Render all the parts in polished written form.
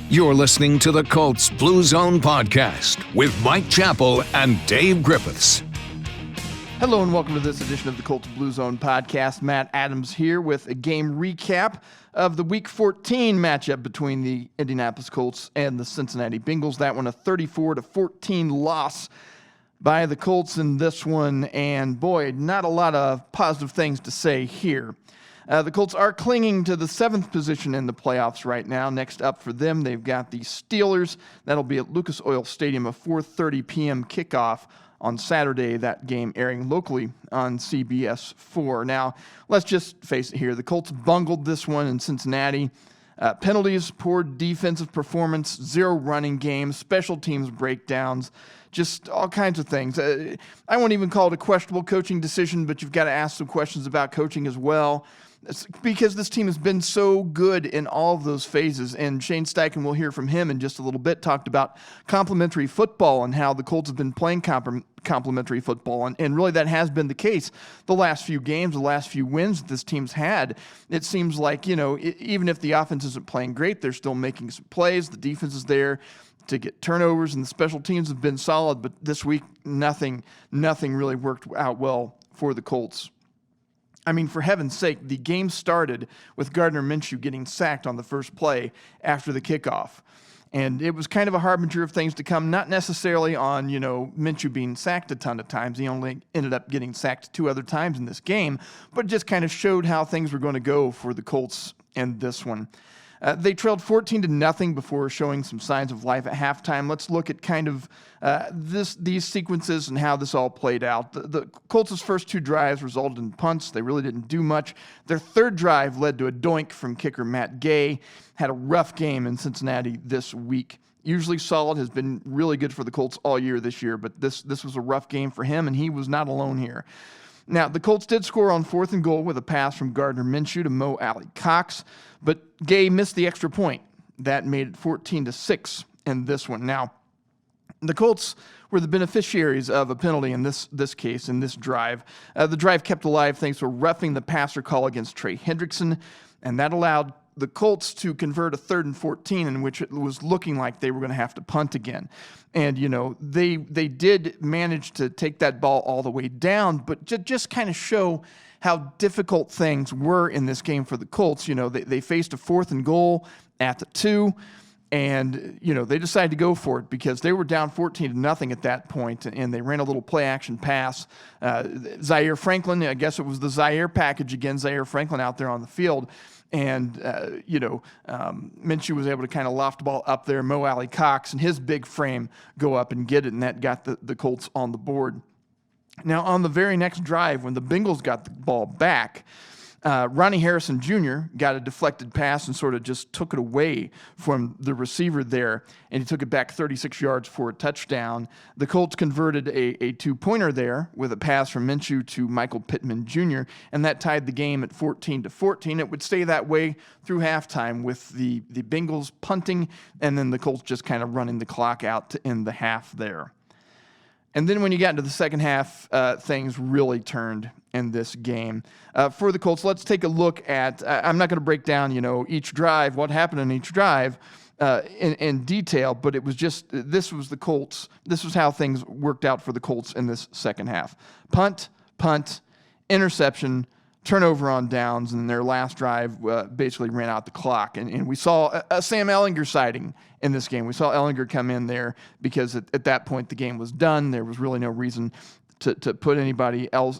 You're listening to the Colts Blue Zone podcast with Mike Chappell and Dave Griffiths. Hello and welcome to this edition of the Colts Blue Zone podcast. Matt Adams here with a game recap of the Week 14 matchup between the Indianapolis Colts and the Cincinnati Bengals. That one a 34-14 loss by the Colts in this one, and boy, not a lot of positive things to say here. The Colts are clinging to the 7th position in the playoffs right now. Next up for them, they've got the Steelers. That'll be at Lucas Oil Stadium, a 4:30 p.m. kickoff on Saturday, that game airing locally on CBS 4. Now, let's just face it here. The Colts bungled this one in Cincinnati. Penalties, poor defensive performance, 0 running game, special teams breakdowns, just all kinds of things. I won't even call it a questionable coaching decision, but you've got to ask some questions about coaching as well, because this team has been so good in all of those phases. And Shane Steichen, we'll hear from him in just a little bit, talked about complementary football and how the Colts have been playing complementary football. And really that has been the case the last few games, the last few wins that this team's had. It seems like, even if the offense isn't playing great, they're still making some plays. The defense is there to get turnovers, and the special teams have been solid. But this week, nothing really worked out well for the Colts. I mean, for heaven's sake, the game started with Gardner Minshew getting sacked on the first play after the kickoff. And it was kind of a harbinger of things to come, not necessarily on, Minshew being sacked a ton of times. He only ended up getting sacked 2 other times in this game, but it just kind of showed how things were going to go for the Colts in this one. They trailed 14-0 before showing some signs of life at halftime. Let's look at kind of these sequences and how this all played out. The Colts' first 2 drives resulted in punts. They really didn't do much. Their third drive led to a doink from kicker Matt Gay. Had a rough game in Cincinnati this week. Usually solid, has been really good for the Colts all year this year, but this was a rough game for him, and he was not alone here. Now, the Colts did score on 4th and goal with a pass from Gardner Minshew to Mo Alley-Cox, but Gay missed the extra point. That made it 14-6 in this one. Now, the Colts were the beneficiaries of a penalty in this case, in this drive. The drive kept alive thanks to a roughing the passer call against Trey Hendrickson, and that allowed the Colts to convert a 3rd and 14 in which it was looking like they were going to have to punt again. And, they did manage to take that ball all the way down, but just kind of show how difficult things were in this game for the Colts. They faced a 4th and goal at the 2, and, they decided to go for it because they were down 14-0 at that point, and they ran a little play-action pass. Zaire Franklin, I guess it was the Zaire package again, Zaire Franklin out there on the field. And, Minshew was able to kind of loft the ball up there. Mo Alley-Cox and his big frame go up and get it, and that got the Colts on the board. Now, on the very next drive, when the Bengals got the ball back, Ronnie Harrison Jr. got a deflected pass and sort of just took it away from the receiver there, and he took it back 36 yards for a touchdown. The Colts converted a 2-pointer there with a pass from Minshew to Michael Pittman Jr., and that tied the game at 14-14. It would stay that way through halftime with the Bengals punting and then the Colts just kind of running the clock out to end the half there. And then when you got into the second half, things really turned in this game. For the Colts, let's take a look at, I'm not going to break down, each drive, what happened in each drive in detail, but it was just, this was the Colts. This was how things worked out for the Colts in this second half. Punt, interception, turnover on downs, and their last drive basically ran out the clock. And we saw a Sam Ehlinger sighting in this game. We saw Ehlinger come in there because at that point the game was done. There was really no reason to put anybody else,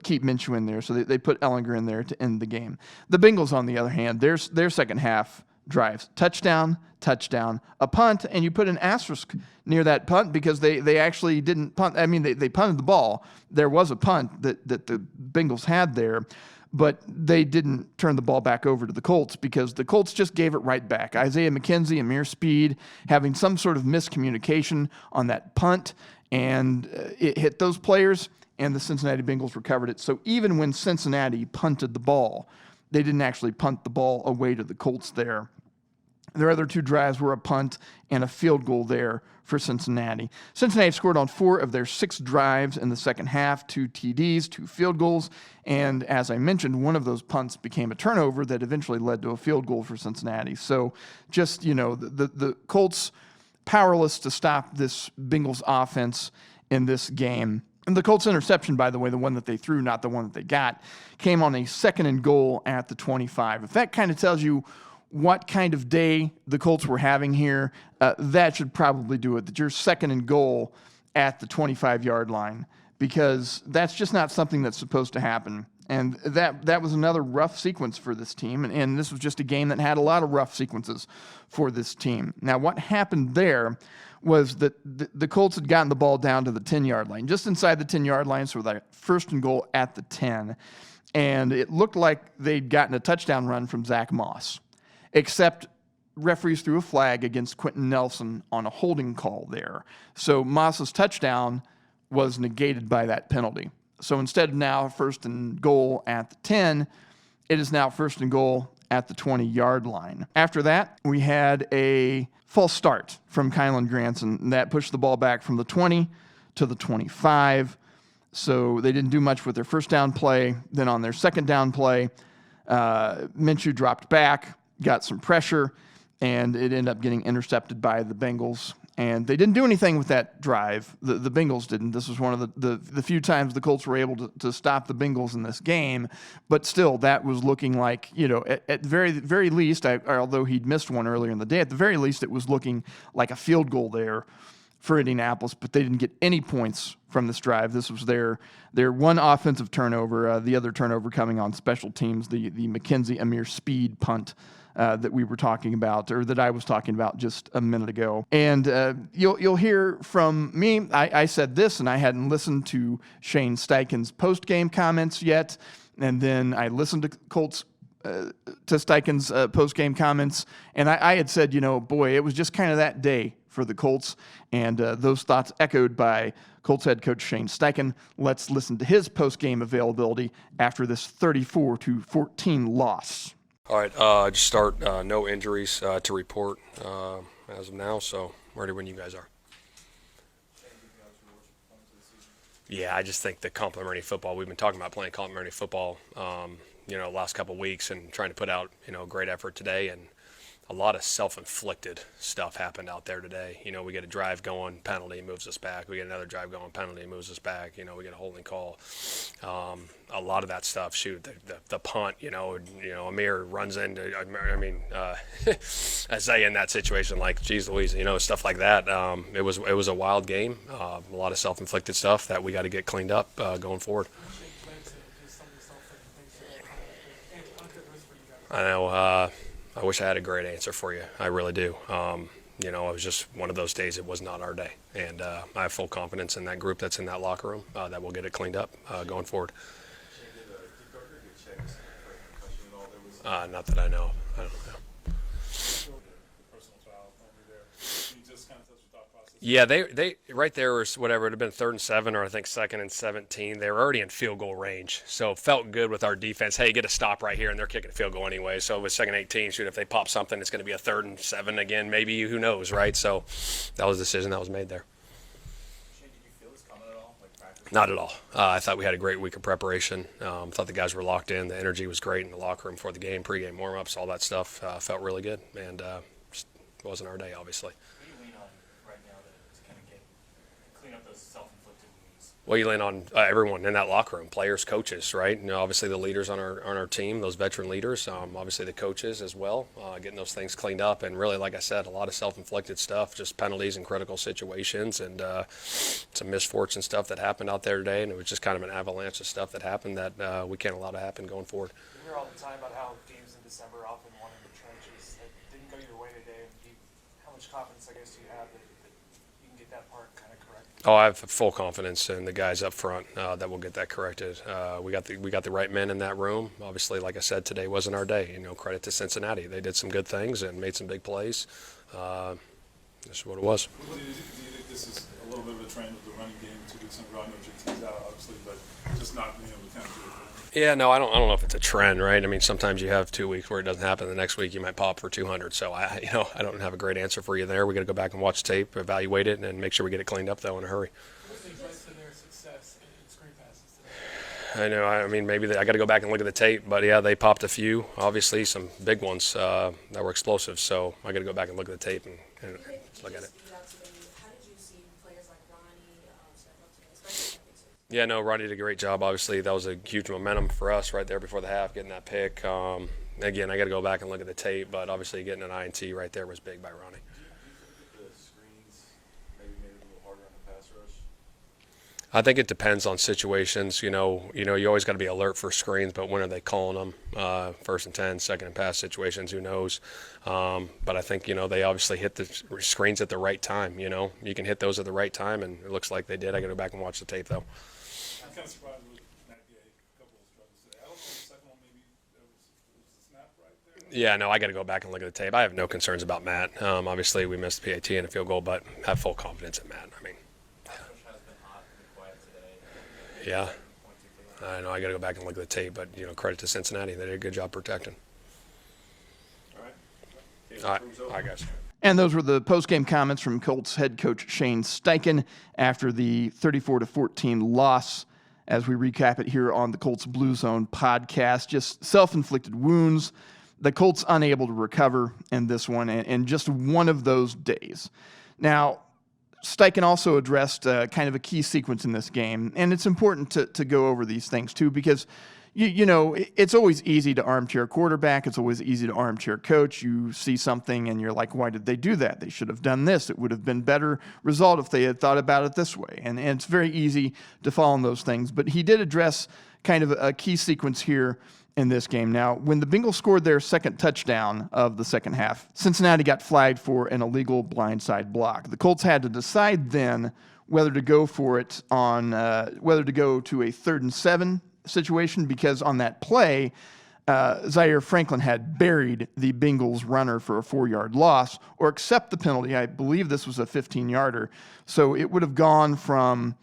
keep Minshew in there. So they put Ehlinger in there to end the game. The Bengals, on the other hand, their second half drives, touchdown, a punt, and you put an asterisk near that punt because they actually didn't punt. I mean, they punted the ball. There was a punt that the Bengals had there, but they didn't turn the ball back over to the Colts because the Colts just gave it right back. Isaiah McKenzie and Amir Speed having some sort of miscommunication on that punt, and it hit those players, and the Cincinnati Bengals recovered it. So even when Cincinnati punted the ball, they didn't actually punt the ball away to the Colts there. Their other 2 drives were a punt and a field goal there for Cincinnati. Cincinnati scored on 4 of their 6 drives in the second half, 2 TDs, 2 field goals, and as I mentioned, one of those punts became a turnover that eventually led to a field goal for Cincinnati. So just, the Colts powerless to stop this Bengals offense in this game. And the Colts interception, by the way, the one that they threw, not the one that they got, came on a 2nd and goal at the 25. If that kind of tells you what kind of day the Colts were having here, that should probably do it. That you're 2nd and goal at the 25-yard line, because that's just not something that's supposed to happen. And that was another rough sequence for this team. And this was just a game that had a lot of rough sequences for this team. Now, what happened there was that the Colts had gotten the ball down to the 10-yard line, just inside the 10-yard line, so that 1st and goal at the 10. And it looked like they'd gotten a touchdown run from Zach Moss, except referees threw a flag against Quentin Nelson on a holding call there. So Moss's touchdown was negated by that penalty. So instead of now 1st and goal at the 10, it is now 1st and goal at the 20-yard line. After that, we had a false start from Kylan Granson, and that pushed the ball back from the 20 to the 25. So they didn't do much with their 1st down play. Then on their 2nd down play, Minshew dropped back, got some pressure, and it ended up getting intercepted by the Bengals. And they didn't do anything with that drive. The Bengals didn't. This was one of the few times the Colts were able to stop the Bengals in this game. But still, that was looking like, at very least, although he'd missed one earlier in the day, at the very least it was looking like a field goal there for Indianapolis. But they didn't get any points from this drive. This was their one offensive turnover, the other turnover coming on special teams, the McKenzie Amir Speed punt that we were talking about, or that I was talking about just a minute ago. And you'll hear from me. I said this, and I hadn't listened to Shane Steichen's post-game comments yet. And then I listened to Steichen's post-game comments, and I had said, boy, it was just kind of that day for the Colts. And those thoughts echoed by Colts head coach Shane Steichen. Let's listen to his post-game availability after this 34-14 loss. All right, just start. No injuries to report as of now, so ready when you guys are. Yeah, I just think the complementary football, we've been talking about playing complementary football, last couple of weeks and trying to put out, great effort today, and a lot of self-inflicted stuff happened out there today. We get a drive going, penalty moves us back. We get another drive going, penalty moves us back. We get a holding call. A lot of that stuff, the punt, Amir runs into, Isaiah in that situation, like, geez Louise, stuff like that. It was a wild game, a lot of self-inflicted stuff that we got to get cleaned up going forward. I know, I wish I had a great answer for you. I really do. It was just one of those days. It was not our day. And I have full confidence in that group that's in that locker room that we'll get it cleaned up going forward. Not that I know. I don't know. Yeah, they right there was whatever. It would have been 3rd and 7, or I think 2nd and 17. They were already in field goal range, so it felt good with our defense. Hey, get a stop right here, and they're kicking a field goal anyway. So it was 2nd and 18. Shoot, if they pop something, it's going to be a 3rd and 7 again. Maybe, who knows, right? So that was the decision that was made there. Shane, did you feel this coming at all, like practice? Not at all. I thought we had a great week of preparation. Thought the guys were locked in. The energy was great in the locker room for the game, pregame warm-ups, all that stuff felt really good, and just wasn't our day, obviously. Well, you lean on everyone in that locker room, players, coaches, right? Obviously the leaders on our team, those veteran leaders, obviously the coaches as well, getting those things cleaned up. And really, like I said, a lot of self-inflicted stuff, just penalties in critical situations, and some misfortune stuff that happened out there today. And it was just kind of an avalanche of stuff that happened that we can't allow to happen going forward. We hear all the time about how games in December often won in the trenches. That didn't go your way today. How much confidence, I guess, do you have that you can get that part kind of correct? Oh, I have full confidence in the guys up front that we'll get that corrected. We got the right men in that room. Obviously, like I said, today wasn't our day. Credit to Cincinnati. They did some good things and made some big plays. This is what it was. Do you think this is a little bit of a trend of the running game to get some run OJTs out, obviously, but just not being able to kind of do it? Yeah, no, I don't know if it's a trend, right? I mean, sometimes you have 2 weeks where it doesn't happen. The next week you might pop for 200. So I don't have a great answer for you there. We got to go back and watch tape, evaluate it, and make sure we get it cleaned up though in a hurry. What do you think to their success in screen passes today? I know. I mean, maybe I got to go back and look at the tape, but yeah, they popped a few. Obviously, some big ones that were explosive. So I got to go back and look at the tape and look at it. How did you see players like Ronnie step up today, especially in the big Yeah, no, Ronnie did a great job. Obviously, that was a huge momentum for us right there before the half, getting that pick. Again, I got to go back and look at the tape, but obviously getting an INT right there was big by Ronnie. Do you think that the screens maybe made it a little harder on the pass rush? I think it depends on situations. You always got to be alert for screens, but when are they calling them? First and 10, second and pass situations, who knows? But I think, they obviously hit the screens at the right time. You can hit those at the right time, and it looks like they did. I got to go back and watch the tape, though. I'm kind of surprised with Matt Gay, a couple of struggles today. I don't know if the second one maybe there was the snap right there. Yeah, no, I got to go back and look at the tape. I have no concerns about Matt. Obviously, we missed the PAT and a field goal, but have full confidence in Matt. I mean, yeah. I know I got to go back and look at the tape, but credit to Cincinnati, they did a good job protecting. All right, guys. And those were the post-game comments from Colts head coach Shane Steichen after the 34-14 loss. As we recap it here on the Colts Blue Zone podcast, just self-inflicted wounds. The Colts unable to recover in this one, and just one of those days. Now, Steichen also addressed kind of a key sequence in this game, and it's important to go over these things too, because it's always easy to armchair quarterback. It's always easy to armchair coach. You see something and you're like, why did they do that? They should have done this. It would have been better result if they had thought about it this way. And it's very easy to fall in those things. But he did address kind of a key sequence here in this game. Now, when the Bengals scored their second touchdown of the second half, Cincinnati got flagged for an illegal blindside block. The Colts had to decide then whether to go for it on whether to go to a 3rd and 7 situation, because on that play, Zaire Franklin had buried the Bengals runner for a 4-yard loss, or accept the penalty. I believe this was a 15-yarder. So it would have gone from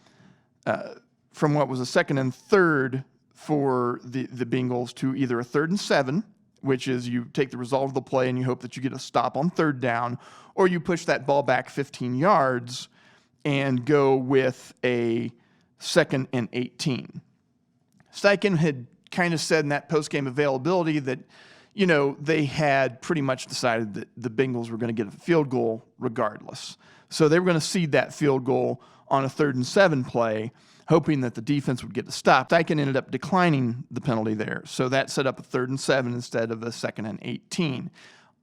what was a 2nd and 3rd for the Bengals to either a 3rd and 7, which is you take the result of the play and you hope that you get a stop on 3rd down, or you push that ball back 15 yards and go with a 2nd and 18. Steichen had kind of said in that post-game availability that, they had pretty much decided that the Bengals were going to get a field goal regardless. So they were going to cede that field goal on a 3rd and 7 play, hoping that the defense would get a stop. Steichen ended up declining the penalty there. So that set up a 3rd and 7 instead of a 2nd and 18.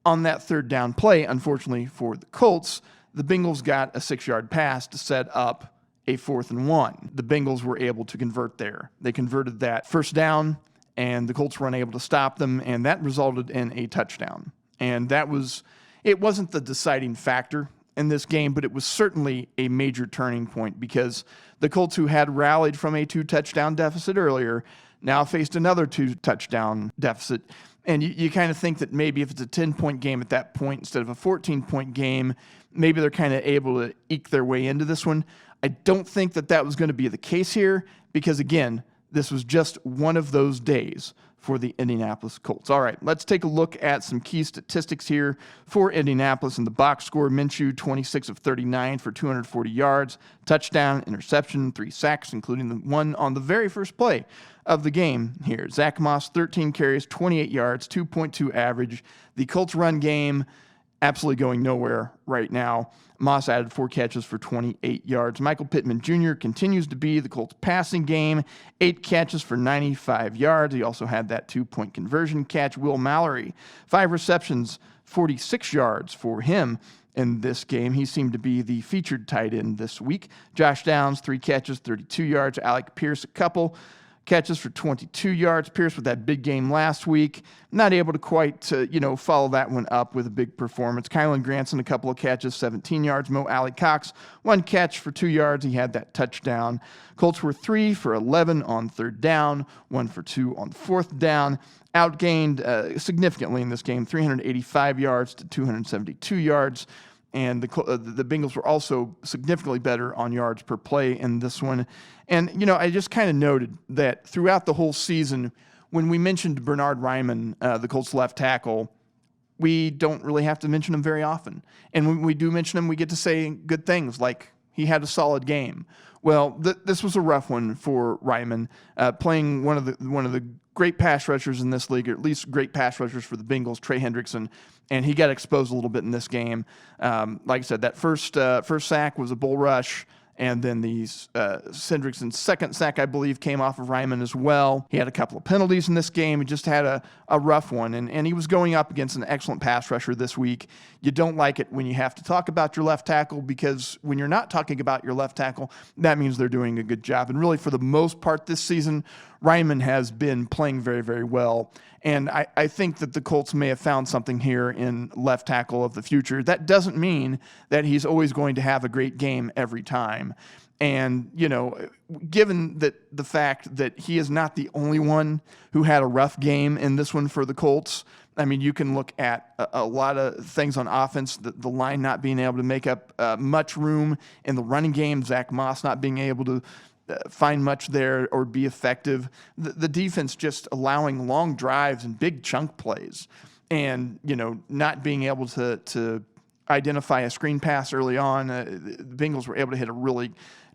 On that 3rd down play, unfortunately for the Colts, the Bengals got a 6-yard pass to set up a 4th and 1. The Bengals were able to convert there. They converted that 1st down, and the Colts were unable to stop them, and that resulted in a touchdown. And it wasn't the deciding factor in this game, but it was certainly a major turning point, because the Colts, who had rallied from a 2-touchdown deficit earlier, now faced another 2-touchdown deficit. And you kind of think that maybe if it's a 10-point game at that point instead of a 14-point game, maybe they're kind of able to eke their way into this one. I don't think that was going to be the case here, because, again, this was just one of those days for the Indianapolis Colts. All right, let's take a look at some key statistics here for Indianapolis. In the box score, Minshew, 26 of 39 for 240 yards, touchdown, interception, 3 sacks, including the one on the very first play of the game here. Zach Moss, 13 carries, 28 yards, 2.2 average. The Colts run game absolutely going nowhere right now. Moss added 4 catches for 28 yards. Michael Pittman Jr. continues to be the Colts passing game, 8 catches for 95 yards. He also had that 2-point conversion catch. Will Mallory, 5 receptions, 46 yards for him in this game. He seemed to be the featured tight end this week. Josh Downs, 3 catches, 32 yards. Alec Pierce, a couple catches for 22 yards. Pierce with that big game last week, not able to quite, follow that one up with a big performance. Kylan Granson, a couple of catches, 17 yards. Mo Alley Cox, 1 catch for 2 yards. He had that touchdown. Colts were 3 for 11 on 3rd down, 1 for 2 on 4th down. Outgained significantly in this game, 385 yards to 272 yards. and the Bengals were also significantly better on yards per play in this one. And, I just kind of noted that throughout the whole season, when we mentioned Bernhard Raimann, the Colts left tackle, we don't really have to mention him very often. And when we do mention him, we get to say good things like he had a solid game. Well, this was a rough one for Raimann, playing one of the great pass rushers in this league, or at least great pass rushers for the Bengals, Trey Hendrickson, and he got exposed a little bit in this game. Like I said, that first sack was a bull rush. And then Hendrickson's second sack, I believe, came off of Raimann as well. He had a couple of penalties in this game. He just had a rough one. And he was going up against an excellent pass rusher this week. You don't like it when you have to talk about your left tackle, because when you're not talking about your left tackle, that means they're doing a good job. And really, for the most part this season, Raimann has been playing very, very well. And I think that the Colts may have found something here in left tackle of the future. That doesn't mean that he's always going to have a great game every time. And, given that the fact that he is not the only one who had a rough game in this one for the Colts, I mean, you can look at a lot of things on offense, the line not being able to make up much room in the running game, Zach Moss not being able to find much there or be effective. The defense just allowing long drives and big chunk plays, and not being able to identify a screen pass early on. The Bengals were able to hit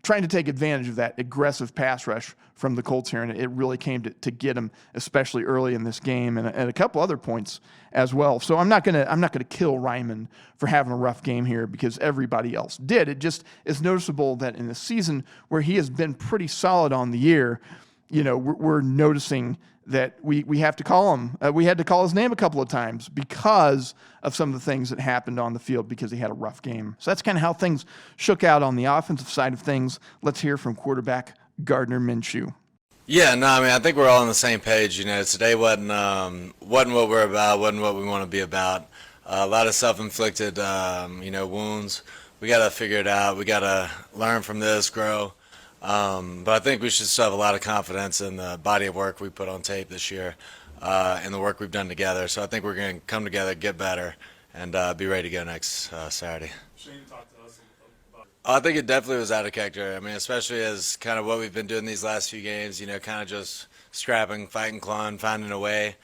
trying to take advantage of that aggressive pass rush from the Colts here, and it really came to get them, especially early in this game, and a couple other points as well. So I'm not gonna kill Raimann for having a rough game here, because everybody else did. It just is noticeable that in a season where he has been pretty solid on the year, we're noticing that we have to call him. We had to call his name a couple of times because of some of the things that happened on the field, because he had a rough game. So that's kind of how things shook out on the offensive side of things. Let's hear from quarterback Gardner Minshew. Yeah, no, I think we're all on the same page. Today wasn't what we're about, wasn't what we want to be about. A lot of self-inflicted, wounds. We got to figure it out. We got to learn from this, grow. But I think we should still have a lot of confidence in the body of work we put on tape this year, and the work we've done together. So I think we're going to come together, get better, and be ready to go next Saturday. Shane talked to us about I think it definitely was out of character. especially as kind of what we've been doing these last few games, kind of just scrapping, fighting, clawing, finding a way.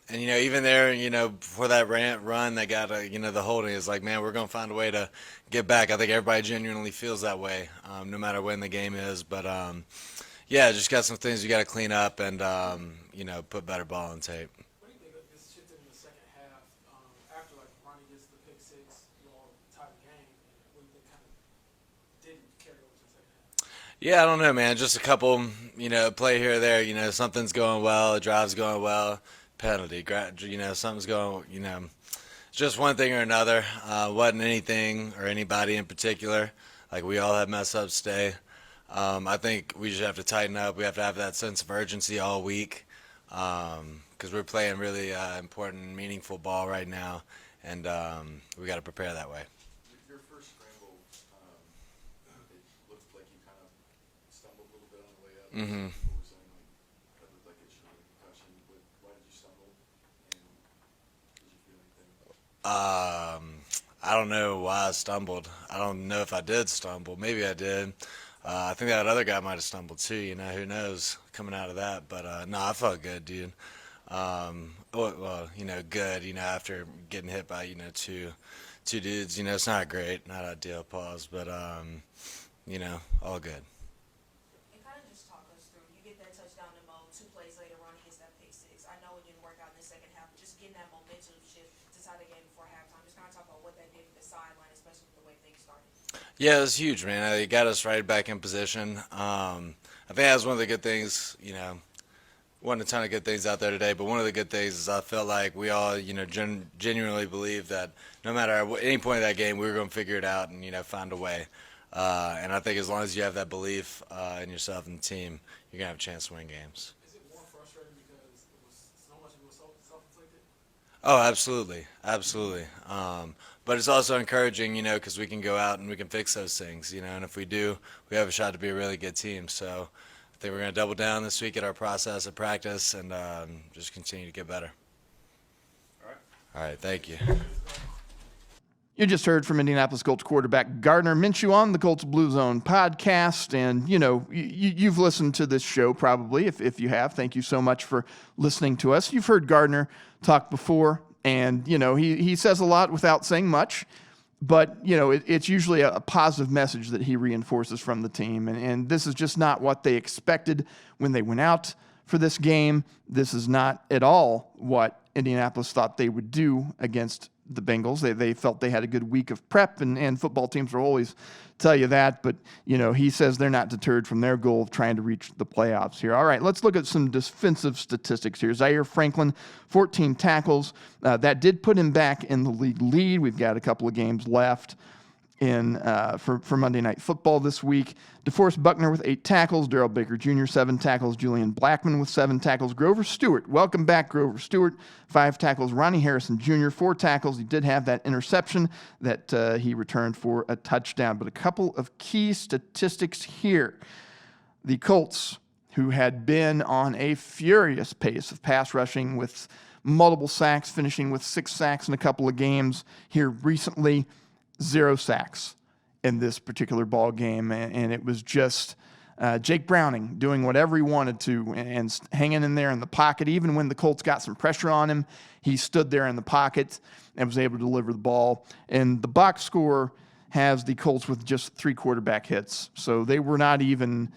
And, even there, before that run, they got, the holding is like, man, we're going to find a way to get back. I think everybody genuinely feels that way, no matter when the game is. But, just got some things you got to clean up and, put better ball on tape. What do you think of this shifted in the second half after, Ronnie gets the pick six, tie the game? What do you think kind of didn't carry over to the second half? Yeah, I don't know, man. Just a couple, play here or there. Something's going well, a drive's going well. Penalty, something's going, just one thing or another. Wasn't anything or anybody in particular. We all have mess ups today. I think we just have to tighten up. We have to have that sense of urgency all week, because we're playing really important, meaningful ball right now, and we got to prepare that way. Your first scramble, it looked like you kind of stumbled a little bit on the way up. Mm-hmm. I don't know why I stumbled. I don't know if I did stumble. Maybe I did. I think that other guy might have stumbled too. Who knows coming out of that. But no, I felt good, dude. Good. After getting hit by two dudes. It's not great, not ideal. Pause, but all good. And kind of just talk us through. You get that touchdown in mode. 2 plays later, Ronnie gets that pick six. I know it didn't work out in the second half, but just getting that momentum shift to tie the game before halftime. Just kind of talk about what that did for the sideline, especially with the way things started. Yeah, it was huge, man. It got us right back in position. I think that was one of the good things. Wasn't a ton of good things out there today, but one of the good things is I felt like we all, genuinely believed that no matter any point of that game, we were going to figure it out and, find a way. And I think as long as you have that belief in yourself and the team, you're going to have a chance to win games. Is it more frustrating because it was so much of it was self-inflicted? Oh, absolutely. Absolutely. But it's also encouraging, because we can go out and we can fix those things, and if we do, we have a shot to be a really good team. So I think we're going to double down this week at our process of practice and just continue to get better. All right. All right, thank you. You just heard from Indianapolis Colts quarterback Gardner Minshew on the Colts Blue Zone podcast. And, you've listened to this show probably. If you have, thank you so much for listening to us. You've heard Gardner talk before, and, he says a lot without saying much. But, it's usually a positive message that he reinforces from the team. And this is just not what they expected when they went out for this game. This is not at all what Indianapolis thought they would do against the Bengals. They felt they had a good week of prep, and football teams will always tell you that. But, he says they're not deterred from their goal of trying to reach the playoffs here. All right, let's look at some defensive statistics here. Zaire Franklin, 14 tackles. That did put him back in the league lead. We've got a couple of games left for Monday Night Football this week. DeForest Buckner with 8 tackles. Darrell Baker Jr., 7 tackles. Julian Blackman with 7 tackles. Grover Stewart, welcome back, Grover Stewart, 5 tackles. Ronnie Harrison Jr., 4 tackles. He did have that interception that he returned for a touchdown. But a couple of key statistics here. The Colts, who had been on a furious pace of pass rushing with multiple sacks, finishing with 6 sacks in a couple of games here recently, 0 sacks in this particular ball game, and it was just Jake Browning doing whatever he wanted to and hanging in there in the pocket. Even when the Colts got some pressure on him, he stood there in the pocket and was able to deliver the ball. And the box score has the Colts with just 3 quarterback hits, so they were not even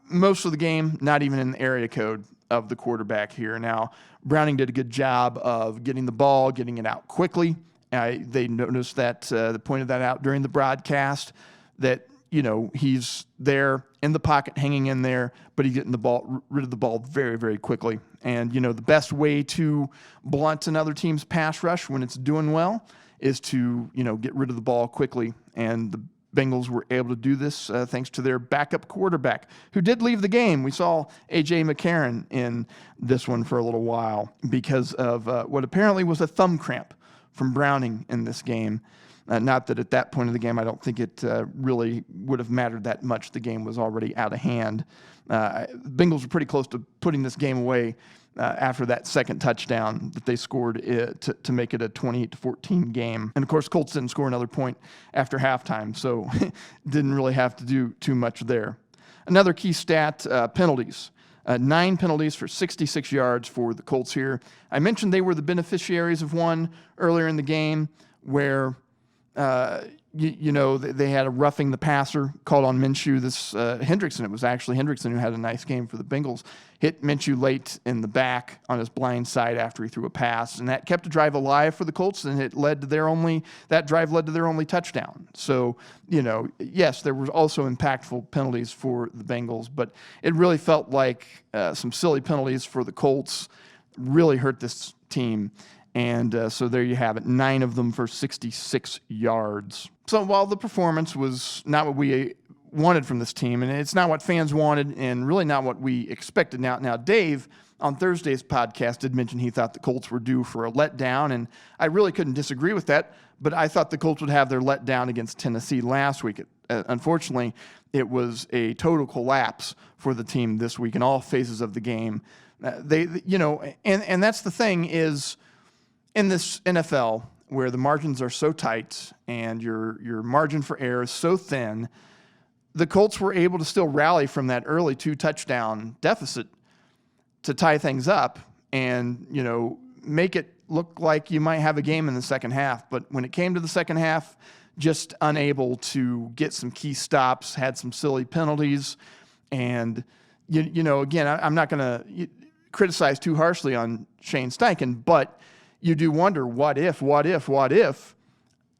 most of the game not even in the area code of the quarterback here. Now, Browning did a good job of getting the ball, getting it out quickly. They noticed that, they pointed that out during the broadcast, that, he's there in the pocket, hanging in there, but he's getting rid of the ball very, very quickly. And, the best way to blunt another team's pass rush when it's doing well is to, get rid of the ball quickly. And the Bengals were able to do this thanks to their backup quarterback, who did leave the game. We saw A.J. McCarron in this one for a little while because of what apparently was a thumb cramp from Browning in this game. Not that at that point of the game, I don't think it really would have mattered that much. The game was already out of hand. Bengals were pretty close to putting this game away after that second touchdown that they scored to make it a 28-14 game. And, of course, Colts didn't score another point after halftime, so didn't really have to do too much there. Another key stat, penalties. 9 penalties for 66 yards for the Colts here. I mentioned they were the beneficiaries of one earlier in the game where, they had a roughing the passer called on Minshew. Hendrickson, it was actually Hendrickson who had a nice game for the Bengals, hit Minshew late in the back on his blind side after he threw a pass, and that kept the drive alive for the Colts, and that drive led to their only touchdown. So, yes, there was also impactful penalties for the Bengals, but it really felt like some silly penalties for the Colts really hurt this team. And so there you have it, 9 of them for 66 yards. So while the performance was not what we wanted from this team, and it's not what fans wanted and really not what we expected. Now Dave, on Thursday's podcast, did mention he thought the Colts were due for a letdown, and I really couldn't disagree with that, but I thought the Colts would have their letdown against Tennessee last week. Unfortunately, it was a total collapse for the team this week in all phases of the game. And that's the thing is, in this NFL, where the margins are so tight and your margin for error is so thin, the Colts were able to still rally from that early 2-touchdown deficit to tie things up and, make it look like you might have a game in the second half. But when it came to the second half, just unable to get some key stops, had some silly penalties. And, again, I'm not going to criticize too harshly on Shane Steichen, but you do wonder what if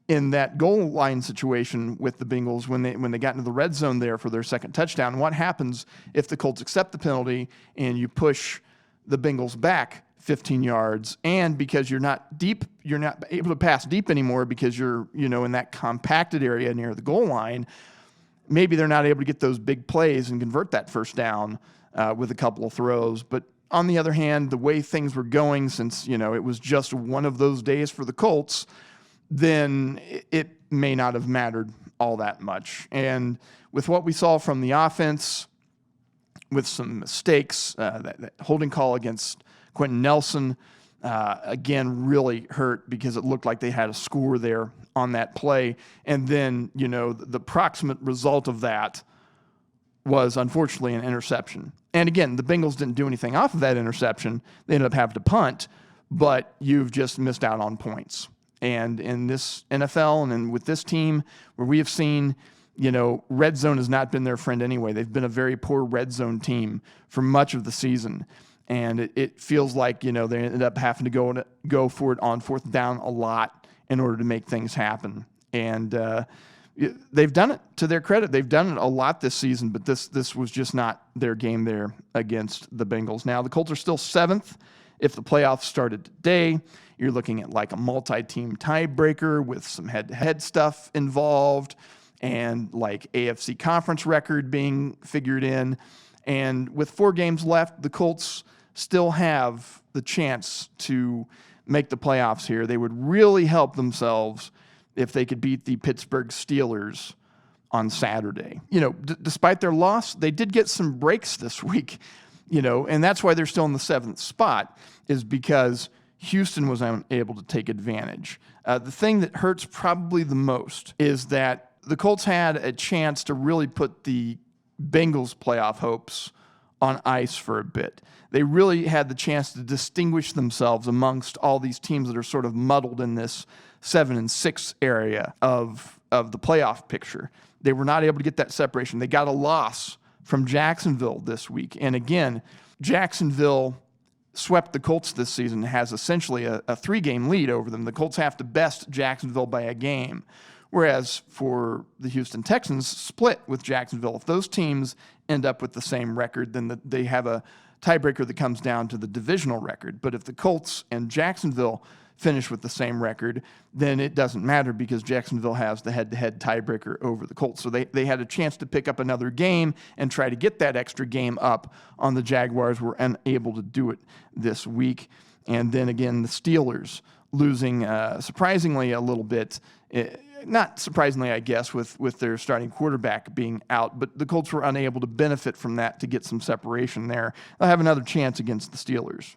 in that goal line situation with the Bengals when they got into the red zone there for their second touchdown. What happens if the Colts accept the penalty and you push the Bengals back 15 yards, and because you're not able to pass deep anymore because you're in that compacted area near the goal line, maybe they're not able to get those big plays and convert that first down with a couple of throws. But on the other hand, the way things were going, since, it was just one of those days for the Colts, then it may not have mattered all that much. And with what we saw from the offense, with some mistakes, that holding call against Quentin Nelson, again, really hurt because it looked like they had a score there on that play. And then, the proximate result of that was unfortunately an interception. And again, the Bengals didn't do anything off of that interception. They ended up having to punt, but you've just missed out on points. And in this NFL and with this team where we have seen, red zone has not been their friend anyway. They've been a very poor red zone team for much of the season. And it feels like, they ended up having to go for it on fourth down a lot in order to make things happen. And they've done it to their credit. They've done it a lot this season, but this was just not their game there against the Bengals. Now, the Colts are still 7th. If the playoffs started today, you're looking at like a multi-team tiebreaker with some head-to-head stuff involved and like AFC conference record being figured in. And with 4 games left, the Colts still have the chance to make the playoffs here. They would really help themselves if they could beat the Pittsburgh Steelers on Saturday. Despite their loss, they did get some breaks this week, and that's why they're still in the 7th spot, is because Houston was unable to take advantage. The thing that hurts probably the most is that the Colts had a chance to really put the Bengals' playoff hopes on ice for a bit. They really had the chance to distinguish themselves amongst all these teams that are sort of muddled in this 7-6 area of the playoff picture. They were not able to get that separation. They got a loss from Jacksonville this week. And again, Jacksonville swept the Colts this season, has essentially a 3-game lead over them. The Colts have to best Jacksonville by a game. Whereas for the Houston Texans, split with Jacksonville. If those teams end up with the same record, then they have a tiebreaker that comes down to the divisional record. But if the Colts and Jacksonville finish with the same record, then it doesn't matter because Jacksonville has the head-to-head tiebreaker over the Colts. So they had a chance to pick up another game and try to get that extra game up on the Jaguars. Were unable to do it this week. And then again, the Steelers losing surprisingly a little bit. Not surprisingly, I guess, with their starting quarterback being out, but the Colts were unable to benefit from that to get some separation there. They'll have another chance against the Steelers.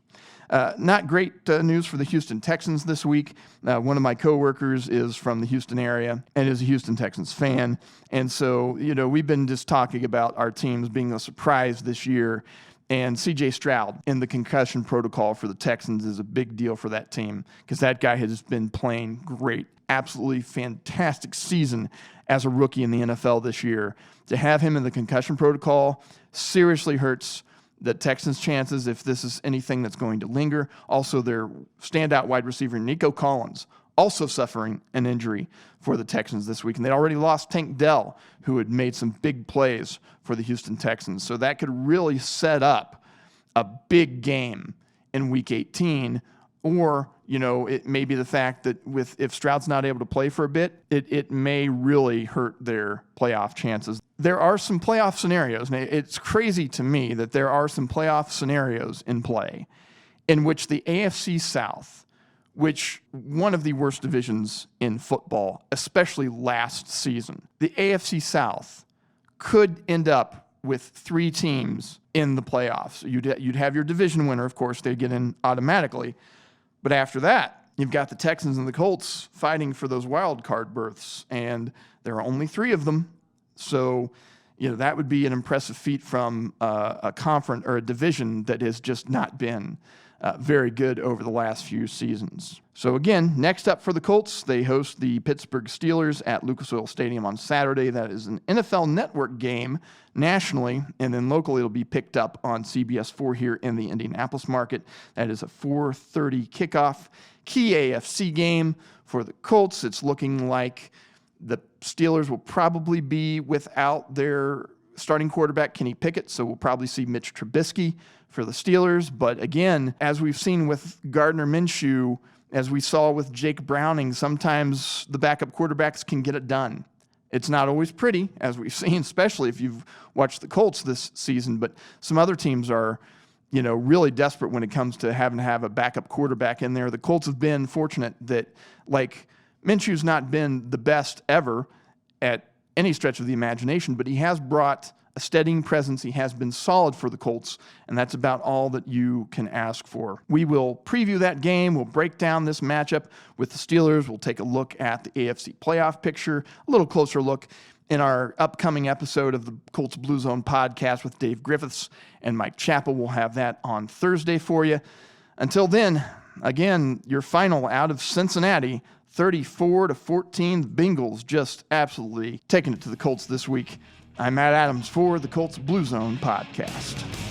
Not great news for the Houston Texans this week. One of my coworkers is from the Houston area and is a Houston Texans fan. And so, we've been just talking about our teams being a surprise this year. And C.J. Stroud in the concussion protocol for the Texans is a big deal for that team because that guy has been playing great. Absolutely fantastic season as a rookie in the NFL this year. To have him in the concussion protocol seriously hurts the Texans' chances if this is anything that's going to linger. Also, their standout wide receiver, Nico Collins, also suffering an injury for the Texans this week. And they'd already lost Tank Dell, who had made some big plays for the Houston Texans. So that could really set up a big game in Week 18. Or, it may be the fact that if Stroud's not able to play for a bit, it may really hurt their playoff chances. There are some playoff scenarios. And it's crazy to me that there are some playoff scenarios in play in which the AFC South, which one of the worst divisions in football, especially last season, the AFC South could end up with 3 teams in the playoffs. You'd have your division winner, of course, they get in automatically. But after that, you've got the Texans and the Colts fighting for those wild card berths, and there are only 3 of them. So, that would be an impressive feat from a conference or a division that has just not been very good over the last few seasons. So again, next up for the Colts, they host the Pittsburgh Steelers at Lucas Oil Stadium on Saturday. That is an NFL Network game nationally, and then locally it'll be picked up on CBS 4 here in the Indianapolis market. That is a 4:30 kickoff. Key AFC game for the Colts. It's looking like the Steelers will probably be without their starting quarterback, Kenny Pickett, so we'll probably see Mitch Trubisky for the Steelers. But again, as we've seen with Gardner Minshew, as we saw with Jake Browning, sometimes the backup quarterbacks can get it done. It's not always pretty, as we've seen, especially if you've watched the Colts this season, but some other teams are, really desperate when it comes to having to have a backup quarterback in there. The Colts have been fortunate that, Minshew's not been the best ever at any stretch of the imagination, but he has brought a steadying presence. He has been solid for the Colts, and that's about all that you can ask for. We will preview that game. We'll break down this matchup with the Steelers. We'll take a look at the AFC playoff picture, a little closer look in our upcoming episode of the Colts Blue Zone podcast with Dave Griffiths and Mike Chappell. We'll have that on Thursday for you. Until then, again, your final out of Cincinnati, 34-14. The Bengals just absolutely taking it to the Colts this week. I'm Matt Adams for the Colts Blue Zone podcast.